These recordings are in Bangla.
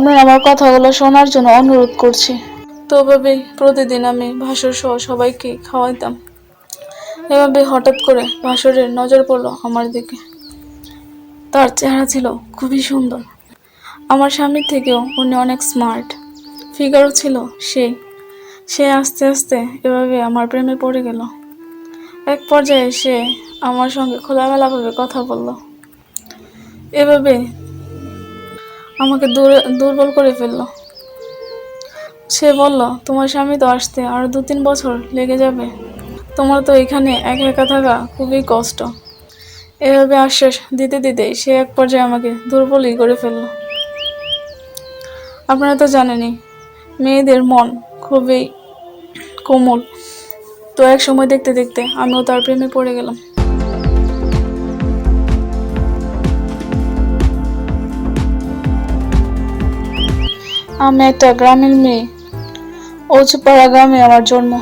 আপনার আমার কথাগুলো শোনার জন্য অনুরোধ করছি। তো এভাবেই প্রতিদিন আমি ভাসুর সহ সবাইকে খাওয়াইতাম। এভাবে হঠাৎ করে ভাসুরের নজর পড়লো আমার দিকে। তার চেহারা ছিল খুবই সুন্দর। আমার স্বামীর থেকেও উনি অনেক স্মার্ট, ফিগারও ছিল সেই। সে আস্তে আস্তে এভাবে আমার প্রেমে পড়ে গেল। এক পর্যায়ে সে আমার সঙ্গে খোলামেলাভাবে কথা বলল। এভাবে আমাকে দুর্বল করে ফেললো। সে বলল, তোমার স্বামী তো আসতে আরো 2-3 বছর লেগে যাবে, তোমার তো এখানে একা একা থাকা খুবই কষ্ট। এভাবে আশ্বাস দিতে দিতে সে এক পর্যায়ে আমাকে দুর্বলই করে ফেললো। আপনারা তো জানেনই, মেয়েদের মন খুবই কোমল। তো এক সময় দেখতে দেখতে আমিও তার প্রেমে পড়ে গেলাম। আমি একটা গ্রামের মেয়ে। অচুপাড়া গ্রামে আমার জন্ম,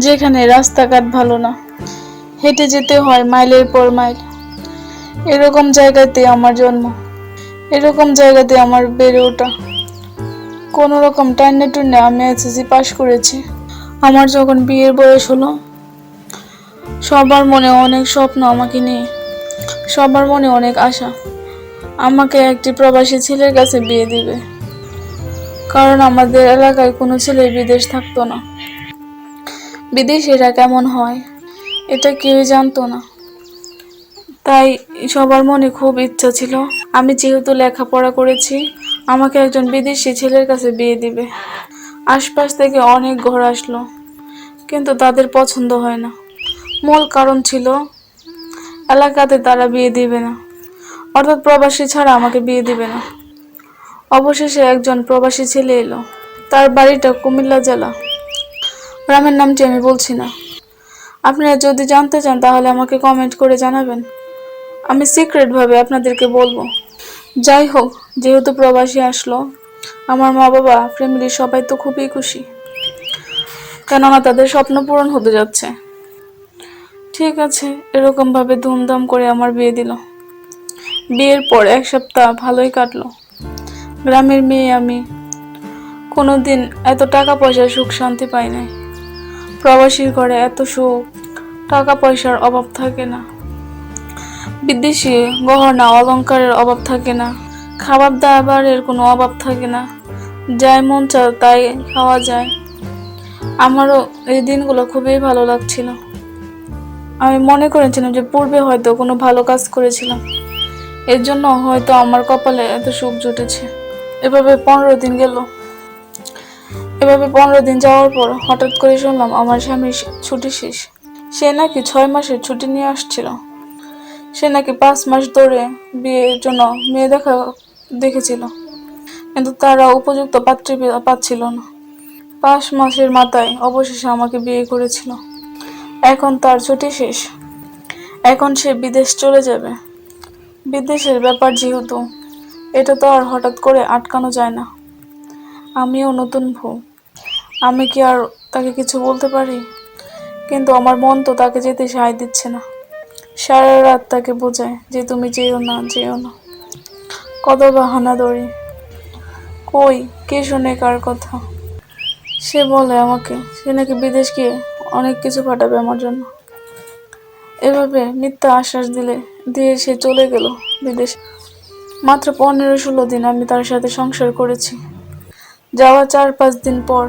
যেখানে রাস্তাঘাট ভালো না, হেঁটে যেতে হয় মাইলের পর মাইল। এরকম জায়গাতে আমার জন্ম, এরকম জায়গাতে আমার বেড়ে ওঠা। কোনো রকম টাইনে টুনে আমি এসএসসি পাশ করেছি। আমার যখন বিয়ের বয়স হলো, সবার মনে অনেক স্বপ্ন আমাকে নিয়ে, সবার মনে অনেক আশা। আমাকে একটি প্রবাসী ছেলের কাছে বিয়ে দিবে, কারণ আমাদের এলাকায় কোনো ছেলে বিদেশ থাকতো না। বিদেশিরা কেমন হয় এটা কেউই জানতো না। তাই সবার মনে খুব ইচ্ছা ছিল, আমি যেহেতু লেখাপড়া করেছি, আমাকে একজন বিদেশি ছেলের কাছে বিয়ে দিবে। আশপাশ থেকে অনেক ঘর আসলো, কিন্তু তাদের পছন্দ হয় না। মূল কারণ ছিল এলাকাতে তারা বিয়ে দিবে না, অর্থাৎ প্রবাসী ছাড়া আমাকে বিয়ে দিবে না। অবশেষে একজন প্রবাসী ছেলে এলো। তার বাড়িটা কুমিল্লা জেলা, গ্রামের নামটি আমি বলছি না। আপনারা যদি জানতে চান তাহলে আমাকে কমেন্ট করে জানাবেন, আমি সিক্রেটভাবে আপনাদেরকে বলবো। যাই হোক, যেহেতু প্রবাসী আসলো, আমার মা বাবা ফ্যামিলির সবাই তো খুবই খুশি, কেননা তাদের স্বপ্ন পূরণ হতে যাচ্ছে। ঠিক আছে, এরকমভাবে ধুমধাম করে আমার বিয়ে দিল। বিয়ের পর 1 সপ্তাহ ভালোই কাটলো। গ্রামের মেয়ে আমি, কোনোদিন এত টাকা পয়সার সুখ শান্তি পাই নাই। প্রবাসীর ঘরে এত সুখ, টাকা পয়সার অভাব থাকে না, বিদেশি গহনা অলংকারের অভাব থাকে না, খাবার দাবারের কোনো অভাব থাকে না, যাই মন চায় তাই খাওয়া যায়। আমারও এই দিনগুলো খুবই ভালো লাগছিল। আমি মনে করেছিলাম যে পূর্বে হয়তো কোনো ভালো কাজ করেছিলাম, এর জন্য হয়তো আমার কপালে এত সুখ জুটেছে। এভাবে 15 দিন গেল। এভাবে 15 দিন যাওয়ার পর হঠাৎ করে শুনলাম আমার স্বামীর ছুটি শেষ। সে নাকি 6 মাসের ছুটি নিয়ে আসছিল। সে নাকি 5 মাস ধরে বিয়ের জন্য মেয়ে দেখেছিল, কিন্তু তারা উপযুক্ত পাত্রী পাচ্ছিল না। 5 মাসের মাথায় অবশেষে আমাকে বিয়ে করেছিল। এখন তার ছুটি শেষ, এখন সে বিদেশ চলে যাবে। বিদেশের ব্যাপার যেহেতু, এটা তো আর হঠাৎ করে আটকানো যায় না। আমিও নতুন বউ, আমি কি আর তাকে কিছু বলতে পারি? কিন্তু আমার মন তো তাকে যেতে সায় দিচ্ছে না। সারা রাত তাকে বোঝায় যে তুমি যেও না, যেও না। কত বাহানা ধরি, কই কে শুনে কার কথা। সে বলে আমাকে সে নাকি বিদেশ গিয়ে অনেক কিছু পাঠাবে আমার জন্য। এভাবে মিথ্যা আশ্বাস দিয়ে সে চলে গেল বিদেশ। মাত্র 15-16 দিন আমি তার সাথে সংসার করেছি। যাওয়া 4-5 দিন পর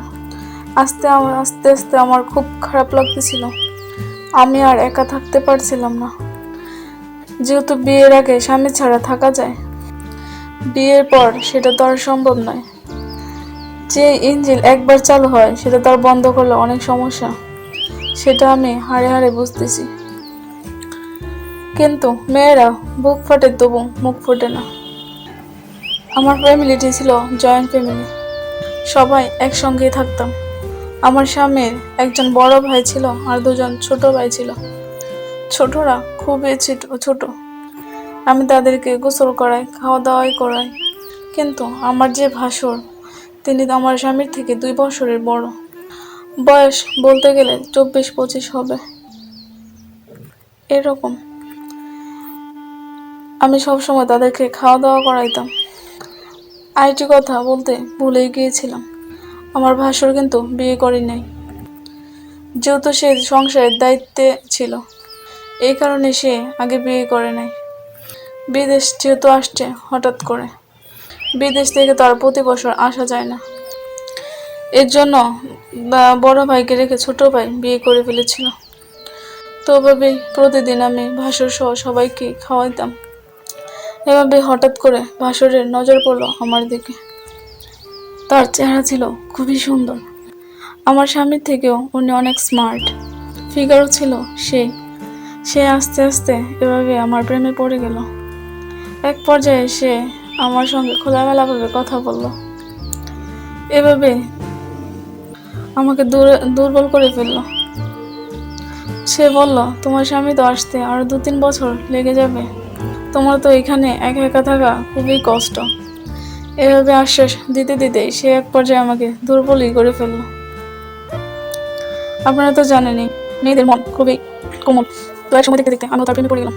আস্তে আস্তে আমার খুব খারাপ লাগতেছিল। আমি আর একা থাকতে পারছিলাম না। যেহেতু বিয়ের আগে স্বামী ছাড়া থাকা যায়, বিয়ের পর সেটা তো আর সম্ভব নয়। যে ইঞ্জিন একবার চালু হয় সেটা তো আর বন্ধ করলে অনেক সমস্যা, সেটা আমি হাড়ে হাড়ে বুঝতেছি। কিন্তু মেয়েরা বুক ফাটে তবু মুখ ফোটে না। আমার ফ্যামিলিটি ছিল জয়েন্ট ফ্যামিলি, সবাই একসঙ্গেই থাকতাম। আমার স্বামীর একজন বড় ভাই ছিল আর 2জন ছোট ভাই ছিল। ছোটরা খুবই ছোট, আমি তাদেরকে গোসল করাই, খাওয়া দাওয়াই করাই। কিন্তু আমার যে ভাসুর, তিনি আমার স্বামীর থেকে 2 বছরের বড়। বয়স বলতে গেলে 24-25 হবে এরকম। আমি সবসময় তাদেরকে খাওয়া দাওয়া করাইতাম। আরেকটি কথা বলতে ভুলেই গিয়েছিলাম, আমার ভাসুর কিন্তু বিয়ে করে নাই, যেহেতু সে সংসারের দায়িত্বে ছিল, এই কারণে সে আগে বিয়ে করে নাই। বিদেশ যেহেতু আসছে হঠাৎ করে, বিদেশ থেকে তো আর প্রতি বছর আসা যায় না, এর জন্য বড় ভাইকে রেখে ছোট ভাই বিয়ে করে ফেলেছিল। তো এভাবে প্রতিদিন আমি ভাসুর সহ সবাইকে খাওয়াইতাম। এভাবে হঠাৎ করে ভাসুরের নজর পড়লো আমার দিকে। তার চেহারা ছিল খুবই সুন্দর, আমার স্বামীর থেকেও উনি অনেক স্মার্ট, ফিগারও ছিল সেই। সে আস্তে আস্তে এভাবে আমার প্রেমে পড়ে গেল। এক পর্যায়ে সে আমার সঙ্গে খোলামেলাভাবে কথা বলল, এভাবে আমাকে দুর্বল করে ফেললো। সে বলল, তোমার স্বামী তো আসতে আরো 2-3 বছর লেগে যাবে, তোমার তো এখানে একা একা থাকা খুবই কষ্ট। এভাবে আশ্বাস দিতে দিতেই সে এক পর্যায়ে আমাকে দুর্বলই করে ফেললো। আপনারা তো জানেনই, মেয়েদের মন খুবই কোমল। তো এক সময় দেখতে দেখতে আমিও তার প্রেমে পড়ে গেলাম।